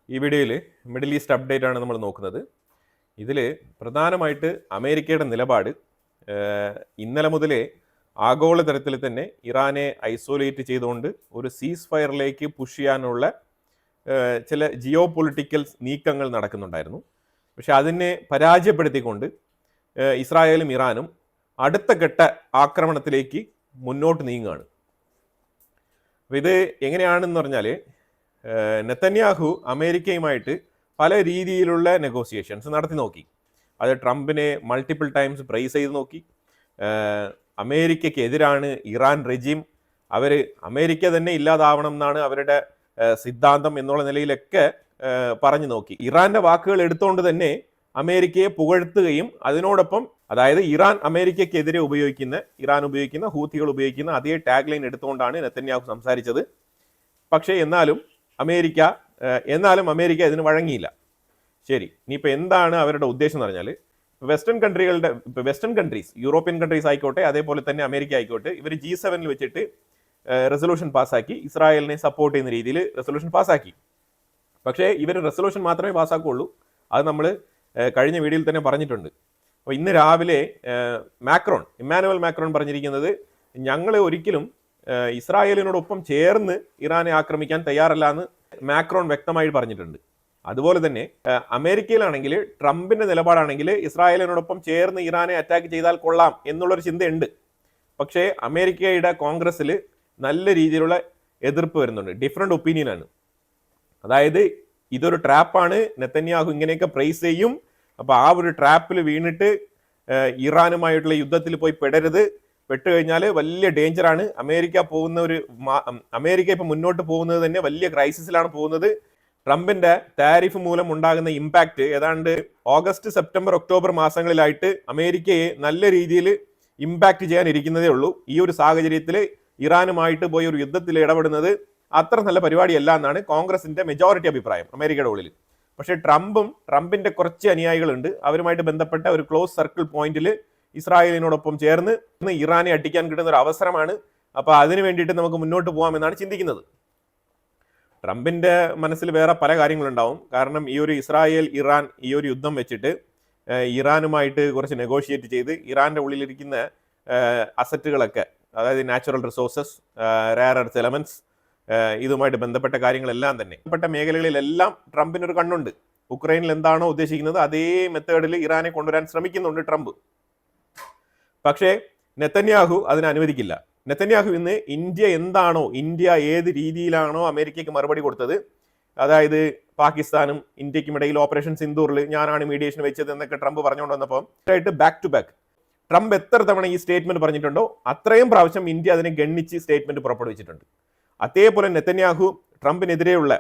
ഈ വീഡിയോയിൽ middle east update ആണ് നമ്മൾ നോക്കുന്നത്. ഇതിൽ പ്രധാനമായിട്ട് അമേരിക്കയുടെ നിലപാട് ഇന്നലെ മുതലേ ആഗോളതലത്തിൽ തന്നെ ഇറാനെ ഐസോലേറ്റ് ചെയ്തുകൊണ്ട് ഒരു സീസ് ഫയറിലേക്ക് പുഷ് ചെയ്യാനുള്ള ചില ജിയോ പൊളിറ്റിക്കൽ നീക്കങ്ങൾ നടക്കുന്നുണ്ടായിരുന്നു. പക്ഷെ അതിനെ പരാജയപ്പെടുത്തിക്കൊണ്ട് ഇസ്രായേലും ഇറാനും അടുത്ത ഘട്ട ആക്രമണത്തിലേക്ക് മുന്നോട്ട് നീങ്ങുകയാണ്. അപ്പോൾ ഇത് എങ്ങനെയാണെന്ന് പറഞ്ഞാൽ നെതന്യാഹു അമേരിക്കയുമായിട്ട് പല രീതിയിലുള്ള നെഗോസിയേഷൻസ് നടത്തി നോക്കി. അത് ട്രംപിനെ മൾട്ടിപ്പിൾ ടൈംസ് പ്രൈസ് ചെയ്ത് നോക്കി. അമേരിക്കയ്ക്ക് എതിരാണ് ഇറാൻ റെജീം, അമേരിക്ക തന്നെ ഇല്ലാതാവണം എന്നാണ് അവരുടെ സിദ്ധാന്തം എന്നുള്ള നിലയിലൊക്കെ പറഞ്ഞു നോക്കി. ഇറാന്റെ വാക്കുകൾ എടുത്തുകൊണ്ട് തന്നെ അമേരിക്കയെ പുകഴ്ത്തുകയും അതിനോടൊപ്പം അതായത് ഇറാൻ അമേരിക്കയ്ക്കെതിരെ ഇറാൻ ഉപയോഗിക്കുന്ന ഹൂത്തികൾ ഉപയോഗിക്കുന്ന അതേ ടാഗ് ലൈൻ എടുത്തുകൊണ്ടാണ് നെതന്യാഹു സംസാരിച്ചത്. പക്ഷേ എന്നാലും അമേരിക്ക ഇതിന് വഴങ്ങിയില്ല. ശരി, ഇനിയിപ്പോൾ എന്താണ് അവരുടെ ഉദ്ദേശം എന്ന് പറഞ്ഞാൽ വെസ്റ്റേൺ കൺട്രീസ്, യൂറോപ്യൻ കൺട്രീസ് ആയിക്കോട്ടെ, അതേപോലെ തന്നെ അമേരിക്ക ആയിക്കോട്ടെ, ഇവർ G7 വെച്ചിട്ട് റെസൊല്യൂഷൻ പാസ്സാക്കി, ഇസ്രായേലിനെ സപ്പോർട്ട് ചെയ്യുന്ന രീതിയിൽ റെസൊല്യൂഷൻ പാസ്സാക്കി. പക്ഷേ ഇവർ റെസൊല്യൂഷൻ മാത്രമേ പാസ്സാക്കുള്ളൂ. അത് നമ്മൾ കഴിഞ്ഞ വീഡിയോയിൽ തന്നെ പറഞ്ഞിട്ടുണ്ട്. അപ്പോൾ ഇന്ന് രാവിലെ ഇമ്മാനുവൽ മാക്രോൺ പറഞ്ഞിരിക്കുന്നത്, ഞങ്ങൾ ഒരിക്കലും ഇസ്രായേലിനോടൊപ്പം ചേർന്ന് ഇറാനെ ആക്രമിക്കാൻ തയ്യാറല്ല എന്ന് മാക്രോൺ വ്യക്തമായി പറഞ്ഞിട്ടുണ്ട്. അതുപോലെ തന്നെ അമേരിക്കയിലാണെങ്കിൽ ട്രംപിന്റെ നിലപാടാണെങ്കിൽ ഇസ്രായേലിനോടൊപ്പം ചേർന്ന് ഇറാനെ അറ്റാക്ക് ചെയ്താൽ കൊള്ളാം എന്നുള്ളൊരു ചിന്തയുണ്ട്. പക്ഷേ അമേരിക്കയുടെ കോൺഗ്രസ്സിൽ നല്ല രീതിയിലുള്ള എതിർപ്പ് വരുന്നുണ്ട്, ഡിഫറെൻ്റ് ഒപ്പീനിയനാണ്. അതായത് ഇതൊരു ട്രാപ്പാണ്, നെതന്യാഹു ഇങ്ങനെയൊക്കെ പ്രൈസ് ചെയ്യും, അപ്പോൾ ആ ഒരു ട്രാപ്പിൽ വീണിട്ട് ഇറാനുമായിട്ടുള്ള യുദ്ധത്തിൽ പോയി പെട്ടുകഴിഞ്ഞാൽ വലിയ ഡേഞ്ചറാണ്. അമേരിക്ക ഇപ്പം മുന്നോട്ട് പോകുന്നത് തന്നെ വലിയ ക്രൈസിസിലാണ് പോകുന്നത്. ട്രംപിന്റെ താരിഫ് മൂലം ഉണ്ടാകുന്ന ഇമ്പാക്റ്റ് ഏതാണ്ട് ഓഗസ്റ്റ്, സെപ്റ്റംബർ, ഒക്ടോബർ മാസങ്ങളിലായിട്ട് അമേരിക്കയെ നല്ല രീതിയിൽ ഇമ്പാക്റ്റ് ചെയ്യാൻ ഇരിക്കുന്നതേ ഉള്ളൂ. ഈ ഒരു സാഹചര്യത്തിൽ ഇറാനുമായിട്ട് പോയി ഒരു യുദ്ധത്തിൽ ഇടപെടുന്നത് അത്ര നല്ല പരിപാടിയല്ല എന്നാണ് കോൺഗ്രസിന്റെ മെജോറിറ്റി അഭിപ്രായം അമേരിക്കയുടെ ഉള്ളിൽ. പക്ഷേ ട്രംപിന്റെ കുറച്ച് അനുയായികളുണ്ട്, അവരുമായിട്ട് ബന്ധപ്പെട്ട ഒരു ക്ലോസ് സർക്കിൾ പോയിന്റിൽ ഇസ്രായേലിനോടൊപ്പം ചേർന്ന് ഇറാനെ അടിക്കാൻ കിട്ടുന്ന ഒരു അവസരമാണ്, അപ്പോൾ അതിനു വേണ്ടിയിട്ട് നമുക്ക് മുന്നോട്ട് പോകാമെന്നാണ് ചിന്തിക്കുന്നത്. ട്രംപിന്റെ മനസ്സിൽ വേറെ പല കാര്യങ്ങളുണ്ടാവും. കാരണം ഈ ഒരു ഇറാൻ ഈ ഒരു യുദ്ധം വെച്ചിട്ട് ഇറാനുമായിട്ട് കുറച്ച് നെഗോഷിയേറ്റ് ചെയ്ത് ഇറാന്റെ ഉള്ളിലിരിക്കുന്ന അസറ്റുകളൊക്കെ, അതായത് natural resources, rare earth elements, ഇതുമായിട്ട് ബന്ധപ്പെട്ട കാര്യങ്ങളെല്ലാം തന്നെ ബന്ധപ്പെട്ട മേഖലകളിലെല്ലാം ട്രംപിനൊരു കണ്ണുണ്ട്. ഉക്രൈനിൽ എന്താണോ ഉദ്ദേശിക്കുന്നത് അതേ മെത്തേഡിൽ ഇറാനെ കൊണ്ടുവരാൻ ശ്രമിക്കുന്നുണ്ട് ട്രംപ്. പക്ഷേ നെതന്യാഹു അതിനെ അനുവദിക്കില്ല. നെതന്യാഹു ഇന്ന് ഇന്ത്യ ഏത് രീതിയിലാണോ അമേരിക്കയ്ക്ക് മറുപടി കൊടുത്തത്, അതായത് പാകിസ്ഥാനും ഇന്ത്യക്കും ഇടയിൽ ഓപ്പറേഷൻ സിന്ദൂറിൽ ഞാനാണ് മീഡിയേഷൻ വെച്ചത് എന്നൊക്കെ ട്രംപ് പറഞ്ഞുകൊണ്ട് വന്നപ്പോൾ ബാക്ക് ടു ബാക്ക് ട്രംപ് എത്ര തവണ ഈ സ്റ്റേറ്റ്മെന്റ് പറഞ്ഞിട്ടുണ്ടോ അത്രയും പ്രാവശ്യം ഇന്ത്യ അതിനെ ഗണ്ണിച്ച് സ്റ്റേറ്റ്മെന്റ് പുറപ്പെടുവിച്ചിട്ടുണ്ട്. അതേപോലെ നെതന്യാഹു ട്രംപിനെതിരെയുള്ള,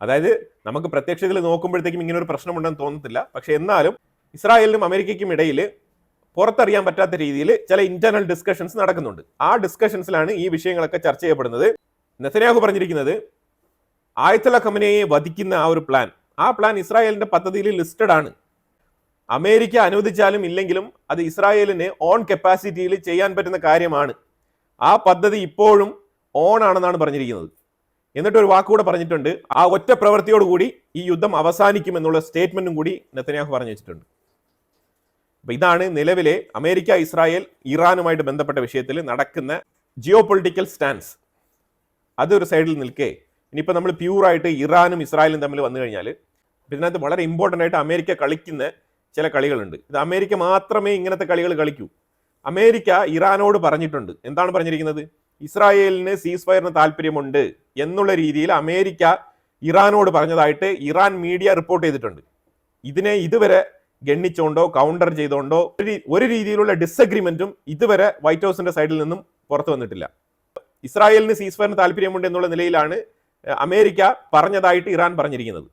അതായത് നമുക്ക് പ്രത്യക്ഷത്തിൽ നോക്കുമ്പോഴത്തേക്കും ഇങ്ങനെ ഒരു പ്രശ്നമുണ്ടെന്ന് തോന്നത്തില്ല, പക്ഷെ എന്നാലും ഇസ്രായേലിനും അമേരിക്കയ്ക്കും ഇടയിൽ പുറത്തറിയാൻ പറ്റാത്ത രീതിയിൽ ചില ഇന്റർണൽ ഡിസ്കഷൻസ് നടക്കുന്നുണ്ട്. ആ ഡിസ്കഷൻസിലാണ് ഈ വിഷയങ്ങളൊക്കെ ചർച്ച ചെയ്യപ്പെടുന്നത്. നെതന്യാഹു പറഞ്ഞിരിക്കുന്നത് ആയത്തുള്ള ഖമനയെ വധിക്കുന്ന ആ പ്ലാൻ ഇസ്രായേലിന്റെ പദ്ധതിയിൽ ലിസ്റ്റഡ് ആണ്. അമേരിക്ക അനുവദിച്ചാലും ഇല്ലെങ്കിലും അത് ഇസ്രായേലിന് ഓൺ കപ്പാസിറ്റിയിൽ ചെയ്യാൻ പറ്റുന്ന കാര്യമാണ്. ആ പദ്ധതി ഇപ്പോഴും ഓൺ ആണെന്നാണ് പറഞ്ഞിരിക്കുന്നത്. എന്നിട്ട് ഒരു വാക്കുകൂടെ പറഞ്ഞിട്ടുണ്ട്, ആ ഒറ്റ പ്രവൃത്തിയോടുകൂടി ഈ യുദ്ധം അവസാനിക്കും എന്നുള്ള സ്റ്റേറ്റ്മെന്റും കൂടി നെതന്യാഹു പറഞ്ഞു വെച്ചിട്ടുണ്ട്. അപ്പൊ ഇതാണ് നിലവിലെ അമേരിക്ക, ഇസ്രായേൽ, ഇറാനുമായിട്ട് ബന്ധപ്പെട്ട വിഷയത്തിൽ നടക്കുന്ന ജിയോ പൊളിറ്റിക്കൽ സ്റ്റാൻസ്. അതൊരു സൈഡിൽ നിൽക്കേ, ഇനിയിപ്പോൾ നമ്മൾ പ്യൂറായിട്ട് ഇറാനും ഇസ്രായേലും തമ്മിൽ വന്നു കഴിഞ്ഞാൽ ഇതിനകത്ത് വളരെ ഇമ്പോർട്ടൻ്റ് ആയിട്ട് അമേരിക്ക കളിക്കുന്ന ചില കളികളുണ്ട്. ഇത് അമേരിക്ക മാത്രമേ ഇങ്ങനത്തെ കളികൾ കളിക്കൂ. അമേരിക്ക ഇറാനോട് പറഞ്ഞിട്ടുണ്ട്, എന്താണ് പറഞ്ഞിരിക്കുന്നത്, ഇസ്രായേലിന് സീസ് ഫയറിന് താല്പര്യമുണ്ട് എന്നുള്ള രീതിയിൽ അമേരിക്ക ഇറാനോട് പറഞ്ഞതായിട്ട് ഇറാൻ മീഡിയ റിപ്പോർട്ട് ചെയ്തിട്ടുണ്ട്. ഇതിനെ ഇതുവരെ ഗണ്ണിച്ചുകൊണ്ടോ കൗണ്ടർ ചെയ്തുകൊണ്ടോ ഒരു രീതിയിലുള്ള ഡിസഗ്രിമെന്റും ഇതുവരെ വൈറ്റ് ഹൗസിന്റെ സൈഡിൽ നിന്നും പുറത്തു വന്നിട്ടില്ല. ഇസ്രായേലിന് സീസ് ഫയറിന് താല്പര്യമുണ്ട് എന്നുള്ള നിലയിലാണ് അമേരിക്ക പറഞ്ഞതായിട്ട് ഇറാൻ പറഞ്ഞിരിക്കുന്നത്.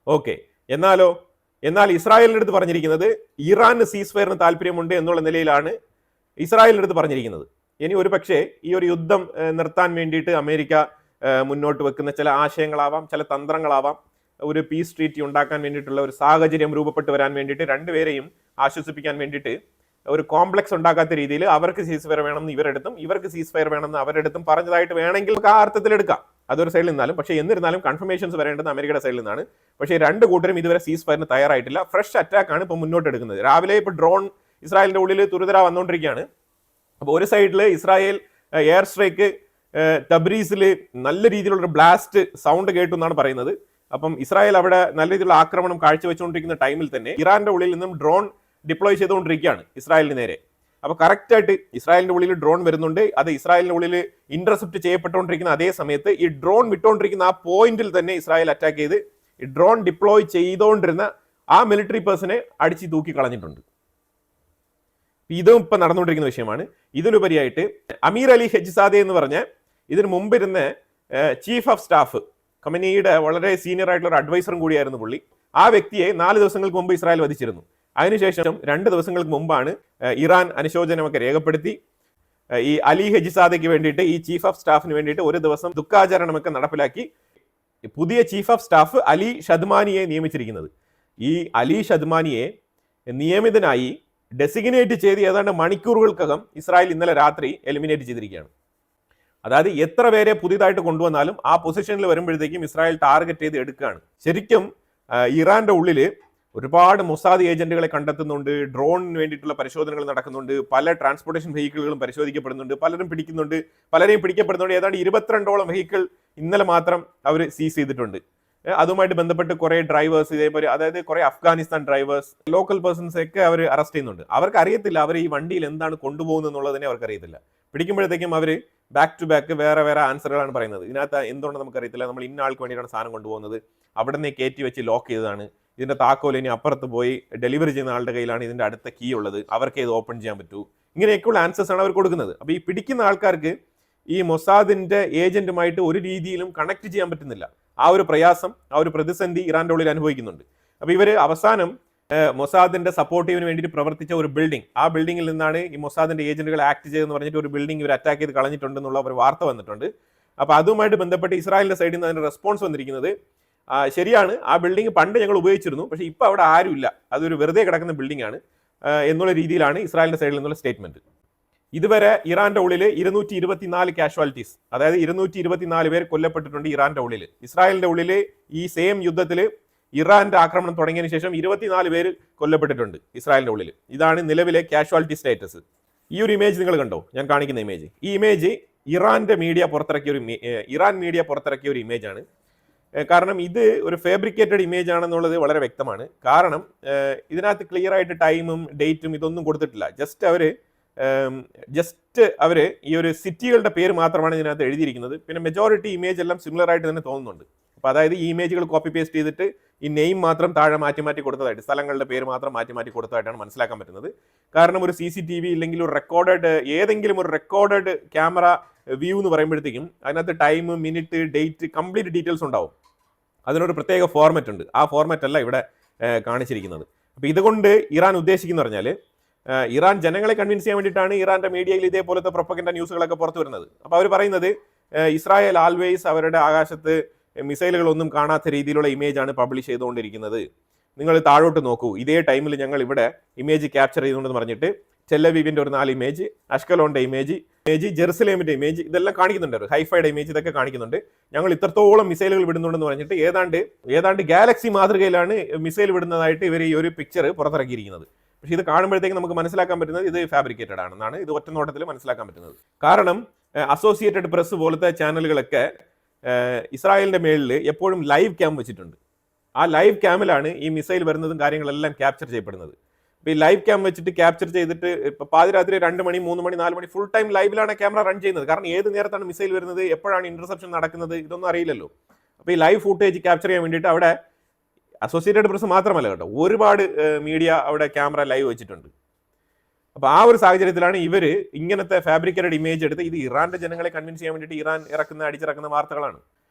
ഓക്കെ, എന്നാൽ ഇസ്രായേലിൻ്റെ അടുത്ത് പറഞ്ഞിരിക്കുന്നത് ഇറാന് സീസ് ഫയറിന് താല്പര്യമുണ്ട് എന്നുള്ള നിലയിലാണ് ഇസ്രായേലിൻ്റെ അടുത്ത് പറഞ്ഞിരിക്കുന്നത്. ഇനി ഒരു പക്ഷേ ഈ ഒരു യുദ്ധം നിർത്താൻ വേണ്ടിയിട്ട് അമേരിക്ക മുന്നോട്ട് വെക്കുന്ന ചില ആശയങ്ങളാവാം, ചില തന്ത്രങ്ങളാവാം, ഒരു പീസ് ട്രീറ്റി ഉണ്ടാക്കാൻ വേണ്ടിയിട്ടുള്ള ഒരു സാഹചര്യം രൂപപ്പെട്ട് വരാൻ വേണ്ടിയിട്ട് രണ്ടുപേരെയും ആശ്വസിപ്പിക്കാൻ വേണ്ടിയിട്ട് ഒരു കോംപ്ലക്സ് ഉണ്ടാക്കാത്ത രീതിയിൽ അവർക്ക് സീസ് ഫയർ വേണമെന്ന് ഇവരെടുത്തും ഇവർക്ക് സീസ് ഫയർ വേണമെന്ന് അവരെടുത്തും പറഞ്ഞതായിട്ട് വേണമെങ്കിൽ ആ അർത്ഥത്തിൽ എടുക്കാം. അതൊരു സൈഡിൽ നിന്നാലും. പക്ഷേ എന്നിരുന്നാലും കൺഫർമേഷൻസ് വരേണ്ടത് അമേരിക്കയുടെ സൈഡിൽ നിന്നാണ്. പക്ഷേ രണ്ട് കൂട്ടരും ഇതുവരെ സീസ് ഫയറിന് തയ്യാറായിട്ടില്ല. ഫ്രഷ് അറ്റാക്കാണ് ഇപ്പോൾ മുന്നോട്ട് എടുക്കുന്നത്. രാവിലെ ഇപ്പോൾ ഡ്രോൺ ഇസ്രായേലിന്റെ ഉള്ളിൽ തുരിതര വന്നുകൊണ്ടിരിക്കുകയാണ്. അപ്പോൾ ഒരു സൈഡിൽ ഇസ്രായേൽ എയർ സ്ട്രൈക്ക് തബ്രീസിൽ നല്ല രീതിയിലുള്ള ബ്ലാസ്റ്റ് സൗണ്ട് കേട്ടു എന്നാണ് പറയുന്നത്. അപ്പം ഇസ്രായേൽ അവിടെ നല്ല രീതിയിലുള്ള ആക്രമണം കാഴ്ചവെച്ചുകൊണ്ടിരിക്കുന്ന ടൈമിൽ തന്നെ ഇറാന്റെ ഉള്ളിൽ നിന്നും ഡ്രോൺ ഡിപ്ലോയ് ചെയ്തുകൊണ്ടിരിക്കുകയാണ് ഇസ്രായേലിന് നേരെ. അപ്പോൾ കറക്റ്റായിട്ട് ഇസ്രായേലിന്റെ ഉള്ളിൽ ഡ്രോൺ വരുന്നുണ്ട്. അത് ഇസ്രായേലിന്റെ ഉള്ളിൽ ഇന്റർസെപ്റ്റ് ചെയ്യപ്പെട്ടുകൊണ്ടിരിക്കുന്ന അതേ സമയത്ത് ഈ ഡ്രോൺ വിട്ടുകൊണ്ടിരിക്കുന്ന ആ പോയിന്റിൽ തന്നെ ഇസ്രായേൽ അറ്റാക്ക് ചെയ്ത് ഈ ഡ്രോൺ ഡിപ്ലോയ് ചെയ്തുകൊണ്ടിരുന്ന ആ മിലിറ്ററി പേഴ്സണെ അടിച്ച് തൂക്കി കളഞ്ഞിട്ടുണ്ട്. ഇതും ഇപ്പം നടന്നുകൊണ്ടിരിക്കുന്ന വിഷയമാണ്. ഇതിലുപരിയായിട്ട് അമീർ അലി ഹെജ്സാദെ എന്ന് പറഞ്ഞ ഇതിന് മുമ്പിരുന്ന ചീഫ് ഓഫ് സ്റ്റാഫ് ഖമനേയിയുടെ വളരെ സീനിയർ ആയിട്ടുള്ള ഒരു അഡ്വൈസറും കൂടിയായിരുന്നു പുള്ളി. ആ വ്യക്തിയെ 4 ദിവസങ്ങൾക്ക് മുമ്പ് ഇസ്രായേൽ വധിച്ചിരുന്നു. അതിനുശേഷം 2 ദിവസങ്ങൾക്ക് മുമ്പാണ് ഇറാൻ അനുശോചനമൊക്കെ രേഖപ്പെടുത്തി ഈ അലി ഹെജ്സാദയ്ക്ക് വേണ്ടിയിട്ട്, ഈ ചീഫ് ഓഫ് സ്റ്റാഫിന് വേണ്ടിയിട്ട് ഒരു ദിവസം ദുഃഖാചരണമൊക്കെ നടപ്പിലാക്കി പുതിയ ചീഫ് ഓഫ് സ്റ്റാഫ് അലി ഷദ്മാനിയെ നിയമിച്ചിരിക്കുന്നത്. ഈ അലി ഷദ്മാനിയെ നിയമിതനായി ഡെസിഗ്നേറ്റ് ചെയ്ത് ഏതാണ്ട് മണിക്കൂറുകൾക്കകം ഇസ്രായേൽ ഇന്നലെ രാത്രി എലിമിനേറ്റ് ചെയ്തിരിക്കുകയാണ്. അതായത് എത്ര പേരെ പുതിയതായിട്ട് കൊണ്ടുവന്നാലും ആ പൊസിഷനിൽ വരുമ്പോഴത്തേക്കും ഇസ്രായേൽ ടാർഗറ്റ് ചെയ്ത് എടുക്കുകയാണ്. ശരിക്കും ഇറാന്റെ ഉള്ളിൽ ഒരുപാട് മൊസാദ് ഏജന്റുകളെ കണ്ടെത്തുന്നുണ്ട്. ഡ്രോണിന് വേണ്ടിയിട്ടുള്ള പരിശോധനകൾ നടക്കുന്നുണ്ട്. പല ട്രാൻസ്പോർട്ടേഷൻ വെഹിക്കിളുകളും പരിശോധിക്കപ്പെടുന്നുണ്ട്. പലരും പിടിക്കുന്നുണ്ട്, പലരെയും പിടിക്കപ്പെടുന്നുണ്ട്. ഏതാണ്ട് 22ഓളം വെഹിക്കിൾ ഇന്നലെ മാത്രം അവർ സീസ് ചെയ്തിട്ടുണ്ട്. അതുമായിട്ട് ബന്ധപ്പെട്ട് കുറെ ഡ്രൈവേഴ്സ്, ഇതേപോലെ അതായത് കുറെ അഫ്ഗാനിസ്ഥാൻ ഡ്രൈവേഴ്സ്, ലോക്കൽ പേഴ്സൺസ് ഒക്കെ അവർ അറസ്റ്റ് ചെയ്യുന്നുണ്ട്. അവർക്ക് അറിയത്തില്ല അവർ ഈ വണ്ടിയിൽ എന്താണ് കൊണ്ടുപോകുന്നത് എന്നുള്ളതിനെ അവർക്ക് അറിയത്തില്ല. പിടിക്കുമ്പോഴത്തേക്കും അവർ ബാക്ക് ടു ബാക്ക് വേറെ ആൻസറുകളാണ് പറയുന്നത്. ഇതിനകത്ത് എന്തുകൊണ്ട് നമുക്കറിയത്തില്ല, നമ്മൾ ഇന്ന ആൾക്ക് വേണ്ടിയിട്ടാണ് സാധനം കൊണ്ടുപോകുന്നത്, അവിടെ നിന്ന് കയറ്റി വെച്ച് ലോക്ക് ചെയ്തതാണ്, ഇതിന്റെ താക്കോൽ ഇനി അപ്പുറത്ത് പോയി ഡെലിവറി ചെയ്യുന്ന ആളുടെ കയ്യിലാണ് ഇതിന്റെ അടുത്ത കീ ഉള്ളത്, അവർക്ക് ഇത് ഓപ്പൺ ചെയ്യാൻ പറ്റൂ, ഇങ്ങനെയൊക്കെയുള്ള ആൻസേഴ്സ് ആണ് അവർ കൊടുക്കുന്നത്. അപ്പോൾ ഈ പിടിക്കുന്ന ആൾക്കാർക്ക് ഈ മൊസാദിന്റെ ഏജന്റുമായിട്ട് ഒരു രീതിയിലും കണക്ട് ചെയ്യാൻ പറ്റുന്നില്ല. ആ ഒരു പ്രയാസം, ആ ഒരു പ്രതിസന്ധി ഇറാന്റെ ഉള്ളിൽ അനുഭവിക്കുന്നുണ്ട്. അപ്പോൾ ഇവര് അവസാനം മൊസാദിന്റെ സപ്പോർട്ടീവിന് വേണ്ടിയിട്ട് പ്രവർത്തിച്ച ഒരു ബിൽഡിംഗ്, ആ ബിൽഡിംഗിൽ നിന്നാണ് ഈ മൊസാദിന്റെ ഏജന്റുകൾ ആക്ട് ചെയ്തെന്ന് പറഞ്ഞിട്ട് ഒരു ബിൽഡിംഗ് ഇവർ അറ്റാക്ക് ചെയ്ത് കളഞ്ഞിട്ടുണ്ടെന്നുള്ള ഒരു വാർത്ത വന്നിട്ടുണ്ട്. അപ്പോൾ അതുമായിട്ട് ബന്ധപ്പെട്ട് ഇസ്രായേലിന്റെ സൈഡിൽ നിന്ന് അതിന്റെ റെസ്പോൺസ് വന്നിരിക്കുന്നത്, ശരിയാണ്, ആ ബിൽഡിംഗ് പണ്ട് ഞങ്ങൾ ഉപയോഗിച്ചിരുന്നു, പക്ഷേ ഇപ്പോൾ അവിടെ ആരുമില്ല, അതൊരു വെറുതെ കിടക്കുന്ന ബിൽഡിംഗ് ആണ് എന്നുള്ള രീതിയിലാണ് ഇസ്രായേലിന്റെ സൈഡിൽ നിന്നുള്ള സ്റ്റേറ്റ്മെന്റ്. ഇതുവരെ ഇറാന്റെ ഉള്ളിൽ 224 കാഷ്വാലിറ്റീസ്, അതായത് 224 പേർ കൊല്ലപ്പെട്ടിട്ടുണ്ട് ഇറാന്റെ ഉള്ളിൽ. ഇസ്രായേലിന്റെ ഉള്ളിൽ ഈ സെയിം യുദ്ധത്തിൽ ഇറാന്റെ ആക്രമണം തുടങ്ങിയതിനു ശേഷം 24 പേര് കൊല്ലപ്പെട്ടിട്ടുണ്ട് ഇസ്രായേലിന്റെ ഉള്ളിൽ. ഇതാണ് നിലവിലെ കാഷ്വാലിറ്റി സ്റ്റാറ്റസ്. ഈ ഒരു ഇമേജ് നിങ്ങൾ കണ്ടോ, ഞാൻ കാണിക്കുന്ന ഇമേജ്. ഈ ഇമേജ് ഇറാൻ മീഡിയ പുറത്തിറക്കിയ ഒരു ഇമേജ് ആണ്. കാരണം ഇത് ഒരു ഫാബ്രിക്കേറ്റഡ് ഇമേജ് ആണെന്നുള്ളത് വളരെ വ്യക്തമാണ്. കാരണം ഇതിനകത്ത് ക്ലിയർ ആയിട്ട് ടൈമും ഡേറ്റും ഇതൊന്നും കൊടുത്തിട്ടില്ല. ജസ്റ്റ് അവർ ഈ ഒരു സിറ്റികളുടെ പേര് മാത്രമാണ് ഇതിനകത്ത് എഴുതിയിരിക്കുന്നത്. പിന്നെ മെജോറിറ്റി ഇമേജ് എല്ലാം സിമിലർ ആയിട്ട് തന്നെ തോന്നുന്നുണ്ട്. അപ്പോൾ അതായത് ഈ ഇമേജുകൾ കോപ്പി പേസ്റ്റ് ചെയ്തിട്ട് ഈ നെയിം മാത്രം താഴെ മാറ്റി കൊടുത്തതായിട്ട്, സ്ഥലങ്ങളുടെ പേര് മാത്രം മാറ്റി കൊടുത്തതായിട്ടാണ് മനസ്സിലാക്കാൻ പറ്റുന്നത്. കാരണം ഒരു CCTV ഇല്ലെങ്കിൽ ഒരു ഏതെങ്കിലും ഒരു റെക്കോർഡഡ് ക്യാമറ വ്യൂ എന്ന് പറയുമ്പോഴത്തേക്കും അതിനകത്ത് time, minute, date, complete details ഉണ്ടാവും. അതിനൊരു പ്രത്യേക ഫോർമാറ്റ് ഉണ്ട്. ആ ഫോർമാറ്റ് അല്ല ഇവിടെ കാണിച്ചിരിക്കുന്നത്. അപ്പോൾ ഇതുകൊണ്ട് ഇറാൻ ഉദ്ദേശിക്കുന്ന പറഞ്ഞാൽ ഇറാൻ ജനങ്ങളെ കൺവിൻസ് ചെയ്യാൻ വേണ്ടിയിട്ടാണ് ഇറാന്റെ മീഡിയയിൽ ഇതേപോലത്തെ പ്രൊപ്പഗൻഡ ന്യൂസുകളൊക്കെ പുറത്തു വരുന്നത്. അപ്പോൾ അവർ പറയുന്നത് ഇസ്രായേൽ ആൾവേസ് അവരുടെ ആകാശത്ത് മിസൈലുകളൊന്നും കാണാത്ത രീതിയിലുള്ള ഇമേജ് ആണ് പബ്ലിഷ് ചെയ്തുകൊണ്ടിരിക്കുന്നത്. നിങ്ങൾ താഴോട്ട് നോക്കൂ, ഇതേ ടൈമിൽ ഞങ്ങൾ ഇവിടെ ഇമേജ് ക്യാപ്ചർ ചെയ്തുകൊണ്ടെന്ന് പറഞ്ഞിട്ട് ടെലവീവിന്റെ ഒരു 4 ഇമേജ്, അഷ്കലോണിന്റെ ഇമേജ്, ജെറുസലേമിന്റെ ഇമേജ്, ഇതെല്ലാം കാണിക്കുന്നുണ്ട്. ഹൈഫൈയുടെ ഇമേജ് ഇതൊക്കെ കാണിക്കുന്നുണ്ട്. ഞങ്ങൾ ഇത്രത്തോളം മിസൈലുകൾ വിടുന്നുണ്ടെന്ന് പറഞ്ഞിട്ട് ഏതാണ്ട് ഗാലക്സി മാതൃകയിലാണ് മിസൈൽ വിടുന്നതായിട്ട് ഇവർ ഈ ഒരു പിക്ചർ പുറത്തിറക്കിയിരിക്കുന്നത്. പക്ഷേ ഇത് കാണുമ്പോഴത്തേക്ക് നമുക്ക് മനസ്സിലാക്കാൻ പറ്റുന്നത് ഇത് ഫാബ്രിക്കേറ്റഡ് ആണെന്നാണ് ഇത് ഒറ്റ നോട്ടത്തിൽ മനസ്സിലാക്കാൻ പറ്റുന്നത്. കാരണം അസോസിയേറ്റഡ് പ്രസ് പോലത്തെ ചാനലുകളൊക്കെ ഇസ്രായേലിന്റെ മേളിൽ എപ്പോഴും ലൈവ് ക്യാം വെച്ചിട്ടുണ്ട്. ആ ലൈവ് ക്യാമിലാണ് ഈ മിസൈൽ വരുന്നതും കാര്യങ്ങളെല്ലാം ക്യാപ്ചർ ചെയ്യപ്പെടുന്നത്. അപ്പോൾ ഈ ലൈവ് ക്യാം വെച്ചിട്ട് ക്യാപ്ചർ ചെയ്തിട്ട് ഇപ്പോൾ പാതിരാത്രി 2 മണി 3 മണി 4 മണി ഫുൾ ടൈം ലൈവിലാണ് ക്യാമറ റൺ ചെയ്യുന്നത്. കാരണം ഏത് നേരത്താണ് മിസൈൽ വരുന്നത്, എപ്പോഴാണ് ഇന്റർസെപ്ഷൻ നടക്കുന്നത്, ഇതൊന്നും അറിയില്ലല്ലോ. അപ്പോൾ ഈ ലൈവ് ഫുട്ടേജ് ക്യാപ്ചർ ചെയ്യാൻ വേണ്ടിയിട്ട് അവിടെ അസോസിയേറ്റഡ് പ്രസ് മാത്രമല്ല കേട്ടോ, ഒരുപാട് മീഡിയ അവിടെ ക്യാമറ ലൈവ് വെച്ചിട്ടുണ്ട്. അപ്പോൾ ആ ഒരു സാഹചര്യത്തിലാണ് ഇവർ ഇങ്ങനത്തെ ഫാബ്രിക്കേറ്റഡ് ഇമേജ് എടുത്ത് ഇത് ഇറാന്റെ ജനങ്ങളെ കൺവിൻസ് ചെയ്യാൻ വേണ്ടിയിട്ട് ഇറാൻ അടിച്ചിറക്കുന്ന വാർത്തകളാണ്.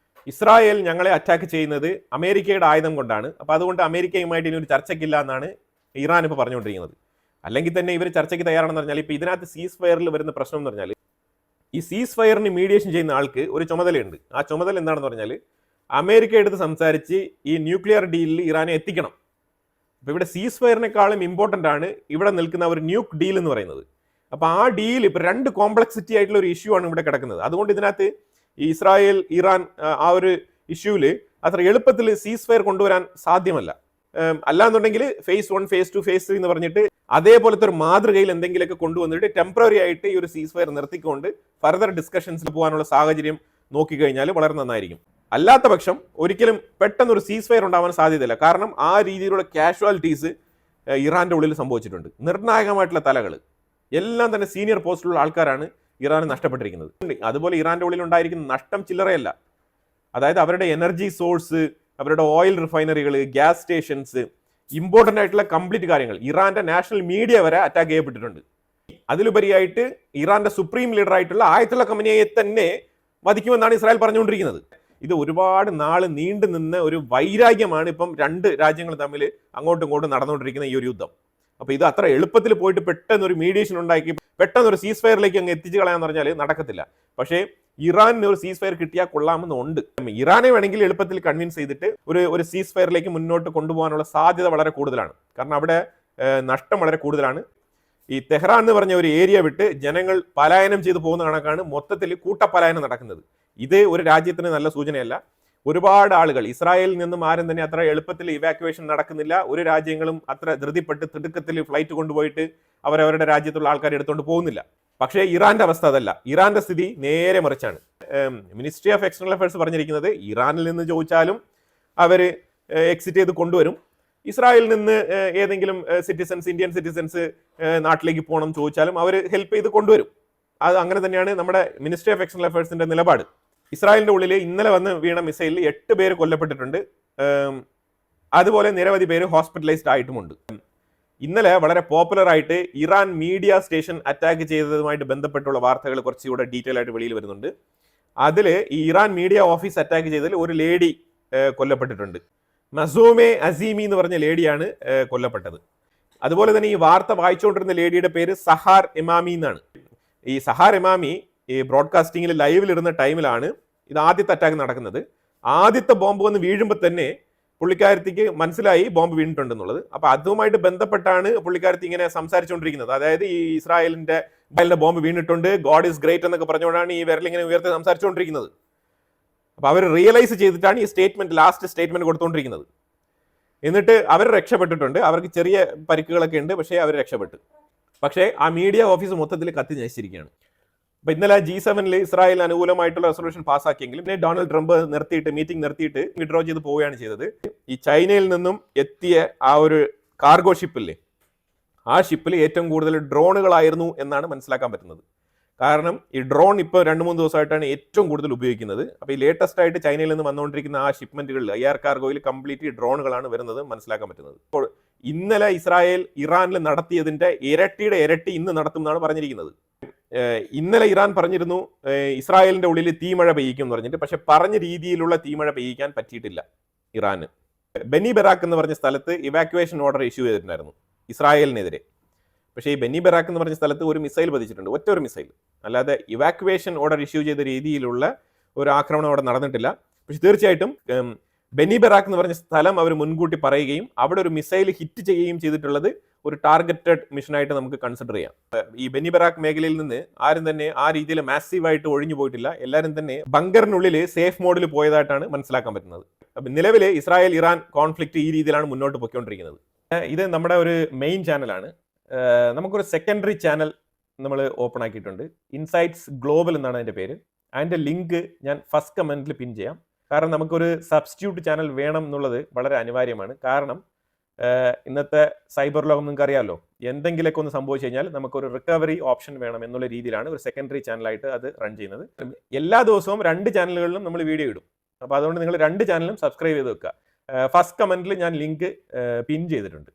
ഇസ്രായേൽ ഞങ്ങളെ അറ്റാക്ക് ചെയ്യുന്നത് അമേരിക്കയുടെ ആയുധം കൊണ്ടാണ്, അപ്പോൾ അതുകൊണ്ട് അമേരിക്കയുമായിട്ട് ഇനി ഒരു ചർച്ചയ്ക്കില്ല എന്നാണ് ഇറാൻ ഇപ്പോൾ പറഞ്ഞുകൊണ്ടിരിക്കുന്നത്. അല്ലെങ്കിൽ തന്നെ ഇവർ ചർച്ചയ്ക്ക് തയ്യാറാണെന്ന് പറഞ്ഞാൽ ഇപ്പോൾ ഇതിനകത്ത് സീസ് ഫയറിൽ വരുന്ന പ്രശ്നം എന്ന് പറഞ്ഞാൽ ഈ സീസ് ഫയറിന് മീഡിയേഷൻ ചെയ്യുന്ന ആൾക്ക് ഒരു ചുമതലയുണ്ട്. ആ ചുമതല എന്താണെന്ന് പറഞ്ഞാൽ അമേരിക്ക എടുത്ത് സംസാരിച്ച് ഈ ന്യൂക്ലിയർ ഡീലിൽ ഇറാനെ എത്തിക്കണം. അപ്പോൾ ഇവിടെ സീസ് ഫയറിനേക്കാളും ഇമ്പോർട്ടൻ്റ് ആണ് ഇവിടെ നിൽക്കുന്ന ഒരു ന്യൂക്ക് ഡീൽ എന്ന് പറയുന്നത്. അപ്പോൾ ആ ഡീൽ ഇപ്പോൾ 2 കോംപ്ലക്സിറ്റി ആയിട്ടുള്ള ഒരു ഇഷ്യൂ ആണ് ഇവിടെ കിടക്കുന്നത്. അതുകൊണ്ട് ഇതിനകത്ത് ഈ ഇസ്രായേൽ ഇറാൻ ആ ഒരു ഇഷ്യൂവിൽ അത്ര എളുപ്പത്തിൽ സീസ് ഫയർ കൊണ്ടുവരാൻ സാധ്യമല്ല. അല്ലാന്നുണ്ടെങ്കിൽ ഫേസ് 1, ഫേസ് 2, ഫേസ് 3 എന്ന് പറഞ്ഞിട്ട് അതേപോലത്തെ ഒരു മാതൃകയിൽ എന്തെങ്കിലുമൊക്കെ കൊണ്ടുവന്നിട്ട് ടെമ്പററി ആയിട്ട് ഈ ഒരു സീസ് ഫയർ നിർത്തിക്കൊണ്ട് ഫർദർ ഡിസ്കഷൻസിൽ പോകാനുള്ള സാഹചര്യം നോക്കിക്കഴിഞ്ഞാൽ വളരെ നന്നായിരിക്കും. അല്ലാത്ത പക്ഷം ഒരിക്കലും പെട്ടെന്ന് ഒരു സീസ് ഫയർ ഉണ്ടാവാൻ സാധ്യതയില്ല. കാരണം ആ രീതിയിലുള്ള കാഷ്വാലിറ്റീസ് ഇറാന്റെ ഉള്ളിൽ സംഭവിച്ചിട്ടുണ്ട്. നിർണായകമായിട്ടുള്ള തലകൾ എല്ലാം തന്നെ സീനിയർ പോസ്റ്റിലുള്ള ആൾക്കാരാണ് ഇറാന് നഷ്ടപ്പെട്ടിരിക്കുന്നത്. അതുപോലെ ഇറാന്റെ ഉള്ളിൽ ഉണ്ടായിരിക്കുന്ന നഷ്ടം ചില്ലറയല്ല. അതായത് അവരുടെ എനർജി സോഴ്സ്, അവരുടെ ഓയിൽ റിഫൈനറികൾ, ഗ്യാസ് സ്റ്റേഷൻസ്, ഇമ്പോർട്ടൻ്റ് ആയിട്ടുള്ള കംപ്ലീറ്റ് കാര്യങ്ങൾ, ഇറാന്റെ നാഷണൽ മീഡിയ വരെ അറ്റാക്ക് ചെയ്യപ്പെട്ടിട്ടുണ്ട്. അതിലുപരിയായിട്ട് ഇറാന്റെ സുപ്രീം ലീഡർ ആയിട്ടുള്ള ആയത്തുള്ള ഖമനേയെ തന്നെ വധിക്കുമെന്നാണ് ഇസ്രായേൽ പറഞ്ഞുകൊണ്ടിരിക്കുന്നത്. ഇത് ഒരുപാട് നാള് നീണ്ടു നിന്ന ഒരു വൈരാഗ്യമാണ് ഇപ്പം രണ്ട് രാജ്യങ്ങൾ തമ്മിൽ അങ്ങോട്ടും ഇങ്ങോട്ടും നടന്നുകൊണ്ടിരിക്കുന്ന ഈ ഒരു യുദ്ധം. അപ്പൊ ഇത് അത്ര എളുപ്പത്തിൽ പോയിട്ട് പെട്ടെന്ന് ഒരു മീഡിയേഷൻ ഉണ്ടാക്കി പെട്ടെന്ന് ഒരു സീസ് ഫയറിലേക്ക് അങ്ങ് എത്തിച്ചു കളയാന്ന് പറഞ്ഞാൽ നടക്കത്തില്ല. പക്ഷേ ഇറാനിന് ഒരു സീസ് ഫയർ കിട്ടിയാൽ കൊള്ളാമെന്നുണ്ട്. ഇറാനെ വേണമെങ്കിൽ എളുപ്പത്തിൽ കൺവിൻസ് ചെയ്തിട്ട് ഒരു സീസ് ഫയറിലേക്ക് മുന്നോട്ട് കൊണ്ടുപോകാനുള്ള സാധ്യത വളരെ കൂടുതലാണ്. കാരണം അവിടെ നഷ്ടം വളരെ കൂടുതലാണ്. ഈ തെഹ്റാൻ എന്ന് പറഞ്ഞ ഒരു ഏരിയ വിട്ട് ജനങ്ങൾ പലായനം ചെയ്തു പോകുന്ന കണക്കാണ് മൊത്തത്തിൽ കൂട്ടപ്പലായനം നടക്കുന്നത്. ഇത് ഒരു രാജ്യത്തിന് നല്ല സൂചനയല്ല. ഒരുപാട് ആളുകൾ ഇസ്രായേലിൽ നിന്നും ആരും തന്നെ അത്ര എളുപ്പത്തിൽ ഇവാക്യുവേഷൻ നടക്കുന്നില്ല. ഒരു രാജ്യങ്ങളും അത്ര ധൃതിപ്പെട്ട് തിടുക്കത്തിൽ ഫ്ലൈറ്റ് കൊണ്ടുപോയിട്ട് അവരവരുടെ രാജ്യത്തുള്ള ആൾക്കാരെ എടുത്തുകൊണ്ട് പോകുന്നില്ല. പക്ഷേ ഇറാന്റെ അവസ്ഥ അതല്ല. ഇറാന്റെ സ്ഥിതി നേരെ മറിച്ചാണ്. മിനിസ്ട്രി ഓഫ് എക്സ്റ്റേണൽ അഫയേഴ്സ് പറഞ്ഞിരിക്കുന്നത് ഇറാനിൽ നിന്ന് ചോദിച്ചാലും അവർ എക്സിറ്റ് ചെയ്ത് കൊണ്ടുവരും. ഇസ്രായേലിൽ നിന്ന് ഏതെങ്കിലും സിറ്റിസൺസ്, ഇന്ത്യൻ സിറ്റിസൺസ് നാട്ടിലേക്ക് പോകണം ചോദിച്ചാലും അവർ ഹെൽപ്പ് ചെയ്ത് കൊണ്ടുവരും. അത് അങ്ങനെ തന്നെയാണ് നമ്മുടെ മിനിസ്ട്രി ഓഫ് എക്സ്റ്റേണൽ അഫയേഴ്സിന്റെ നിലപാട്. ഇസ്രായേലിന്റെ ഉള്ളിൽ ഇന്നലെ വന്ന് വീണ മിസൈലിൽ 8 പേര് കൊല്ലപ്പെട്ടിട്ടുണ്ട്. അതുപോലെ നിരവധി പേര് ഹോസ്പിറ്റലൈസ്ഡ് ആയിട്ടുമുണ്ട്. ഇന്നലെ വളരെ പോപ്പുലർ ആയിട്ട് ഇറാൻ മീഡിയ സ്റ്റേഷൻ അറ്റാക്ക് ചെയ്തതുമായിട്ട് ബന്ധപ്പെട്ടുള്ള വാർത്തകൾ കുറച്ചുകൂടെ ഡീറ്റെയിൽ ആയിട്ട് വെളിയിൽ വരുന്നുണ്ട്. അതിൽ ഈ ഇറാൻ മീഡിയ ഓഫീസ് അറ്റാക്ക് ചെയ്തതിൽ ഒരു ലേഡി കൊല്ലപ്പെട്ടിട്ടുണ്ട്. മസൂമെ അസീമി എന്ന് പറഞ്ഞ ലേഡിയാണ് കൊല്ലപ്പെട്ടത്. അതുപോലെ തന്നെ ഈ വാർത്ത വായിച്ചുകൊണ്ടിരുന്ന ലേഡിയുടെ പേര് സഹാർ ഇമാമി എന്നാണ്. ഈ സഹാർ ഇമാമി ഈ ബ്രോഡ്കാസ്റ്റിംഗിൽ ലൈവിൽ ഇരുന്ന ടൈമിലാണ് ഇത് ആദ്യത്തെ അറ്റാക്ക് നടക്കുന്നത്. ആദ്യത്തെ ബോംബ് വന്ന് വീഴുമ്പോൾ തന്നെ പുള്ളിക്കാരത്തിക്ക് മനസ്സിലായി ബോംബ് വീണിട്ടുണ്ടെന്നുള്ളത്. അപ്പൊ അതുമായിട്ട് ബന്ധപ്പെട്ടാണ് പുള്ളിക്കാരത്തി ഇങ്ങനെ സംസാരിച്ചുകൊണ്ടിരിക്കുന്നത്. അതായത് ഈ ഇസ്രായേലിന്റെ ബോംബ് വീണിട്ടുണ്ട്, ഗോഡ് ഈസ് ഗ്രേറ്റ് എന്നൊക്കെ പറഞ്ഞുകൊണ്ടാണ് ഈ വിരലിങ്ങനെ ഉയർത്തി സംസാരിച്ചുകൊണ്ടിരിക്കുന്നത്. അപ്പൊ അവർ റിയലൈസ് ചെയ്തിട്ടാണ് ഈ ലാസ്റ്റ് സ്റ്റേറ്റ്മെന്റ് കൊടുത്തുകൊണ്ടിരിക്കുന്നത്. എന്നിട്ട് അവർ രക്ഷപ്പെട്ടിട്ടുണ്ട്. അവർക്ക് ചെറിയ പരിക്കുകളൊക്കെ ഉണ്ട്, പക്ഷേ അവർ രക്ഷപ്പെട്ടു. പക്ഷേ ആ മീഡിയ ഓഫീസ് മൊത്തത്തിൽ കത്തി നശിച്ചിരിക്കുകയാണ്. അപ്പൊ ഇന്നലെ G7 ഇസ്രായേൽ അനുകൂലമായിട്ടുള്ള റെസൊല്യൂഷൻ പാസ്സാക്കിയെങ്കിലും ഡൊണാൾഡ് ട്രംപ് മീറ്റിംഗ് നിർത്തിയിട്ട് വിഡ്രോ ചെയ്ത് പോവുകയാണ് ചെയ്തത്. ഈ ചൈനയിൽ നിന്നും എത്തിയ ആ ഒരു കാർഗോ ഷിപ്പില്ലേ, ആ ഷിപ്പിൽ ഏറ്റവും കൂടുതൽ ഡ്രോണുകളായിരുന്നു എന്നാണ് മനസ്സിലാക്കാൻ പറ്റുന്നത്. കാരണം ഈ ഡ്രോൺ ഇപ്പോൾ 2-3 ദിവസമായിട്ടാണ് ഏറ്റവും കൂടുതൽ ഉപയോഗിക്കുന്നത്. അപ്പോൾ ഈ ലേറ്റസ്റ്റ് ആയിട്ട് ചൈനയിൽ നിന്ന് വന്നുകൊണ്ടിരിക്കുന്ന ആ ഷിപ്മെന്റുകളിൽ എയർ കാർഗോയിൽ കംപ്ലീറ്റ് ഡ്രോണുകളാണ് വരുന്നത് മനസ്സിലാക്കാൻ പറ്റുന്നത്. അപ്പോൾ ഇന്നലെ ഇസ്രായേൽ ഇറാനിൽ നടത്തിയതിന്റെ ഇരട്ടിയുടെ ഇരട്ടി ഇന്ന് നടത്തും എന്നാണ് പറഞ്ഞിരിക്കുന്നത്. ഇന്നലെ ഇറാൻ പറഞ്ഞിരുന്നു ഇസ്രായേലിന്റെ ഉള്ളിൽ തീമഴ പെയ്യിക്കും എന്ന് പറഞ്ഞിട്ട്. പക്ഷെ പറഞ്ഞ രീതിയിലുള്ള തീമഴ പെയ്യിക്കാൻ പറ്റിയിട്ടില്ല ഇറാന്. ബെന്നി ബെറാക്ക് എന്ന് പറഞ്ഞ സ്ഥലത്ത് ഇവാക്യുവേഷൻ ഓർഡർ ഇഷ്യൂ ചെയ്തിട്ടുണ്ടായിരുന്നു ഇസ്രായേലിനെതിരെ. പക്ഷേ ഈ ബെന്നി ബെറാക്ക് എന്ന് പറഞ്ഞ സ്ഥലത്ത് ഒരു മിസൈൽ പതിച്ചിട്ടുണ്ട്, ഒറ്റ ഒരു മിസൈൽ. അല്ലാതെ ഇവാക്യുവേഷൻ ഓർഡർ ഇഷ്യൂ ചെയ്ത രീതിയിലുള്ള ഒരു ആക്രമണം അവിടെ നടന്നിട്ടില്ല. പക്ഷെ തീർച്ചയായിട്ടും ബെന്നി ബെറാക്ക് എന്ന് പറഞ്ഞ സ്ഥലം അവർ മുൻകൂട്ടി പറയുകയും അവിടെ ഒരു മിസൈൽ ഹിറ്റ് ചെയ്യുകയും ചെയ്തിട്ടുള്ളത് ഒരു ടാർഗറ്റഡ് മിഷനായിട്ട് നമുക്ക് കൺസിഡർ ചെയ്യാം. ഈ ബെന്നി ബെറാക്ക് മേഖലയിൽ നിന്ന് ആരും തന്നെ ആ രീതിയിൽ മാസീവായിട്ട് ഒഴിഞ്ഞു പോയിട്ടില്ല. എല്ലാവരും തന്നെ ബങ്കറിനുള്ളിൽ സേഫ് മോഡിൽ പോയതായിട്ടാണ് മനസ്സിലാക്കാൻ പറ്റുന്നത്. നിലവിൽ ഇസ്രായേൽ ഇറാൻ കോൺഫ്ലിക്റ്റ് ഈ രീതിയിലാണ് മുന്നോട്ട് പോയിക്കൊണ്ടിരിക്കുന്നത്. ഇത് നമ്മുടെ ഒരു മെയിൻ ചാനലാണ്. നമുക്കൊരു സെക്കൻഡറി ചാനൽ നമ്മൾ ഓപ്പൺ ആക്കിയിട്ടുണ്ട്. ഇൻസൈറ്റ്സ് ഗ്ലോബൽ എന്നാണ് അതിൻ്റെ പേര്. അതിൻ്റെ ലിങ്ക് ഞാൻ ഫസ്റ്റ് കമൻറ്റിൽ പിൻ ചെയ്യാം. കാരണം നമുക്കൊരു സബ്സ്റ്റിറ്റ്യൂട്ട് ചാനൽ വേണം എന്നുള്ളത് വളരെ അനിവാര്യമാണ്. കാരണം ഇന്നത്തെ സൈബർ ലോകം നിങ്ങൾക്ക് അറിയാമല്ലോ, എന്തെങ്കിലുമൊക്കെ ഒന്ന് സംഭവിച്ചു കഴിഞ്ഞാൽ നമുക്കൊരു റിക്കവറി ഓപ്ഷൻ വേണം എന്നുള്ള രീതിയിലാണ് ഒരു സെക്കൻഡറി ചാനലായിട്ട് അത് റൺ ചെയ്യുന്നത്. എല്ലാ ദിവസവും 2 ചാനലുകളിലും നമ്മൾ വീഡിയോ ഇടും. അപ്പോൾ അതുകൊണ്ട് നിങ്ങൾ 2 ചാനലും സബ്സ്ക്രൈബ് ചെയ്ത് വെക്കുക. ഫസ്റ്റ് കമൻറ്റിൽ ഞാൻ ലിങ്ക് പിൻ ചെയ്തിട്ടുണ്ട്.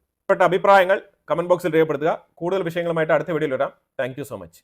അഭിപ്രായങ്ങൾ കമന്റ് ബോക്സിൽ രേഖപ്പെടുത്തുക. കൂടുതൽ വിഷയങ്ങളുമായിട്ട് അടുത്ത വീഡിയോയിൽ വരാം. Thank you so much.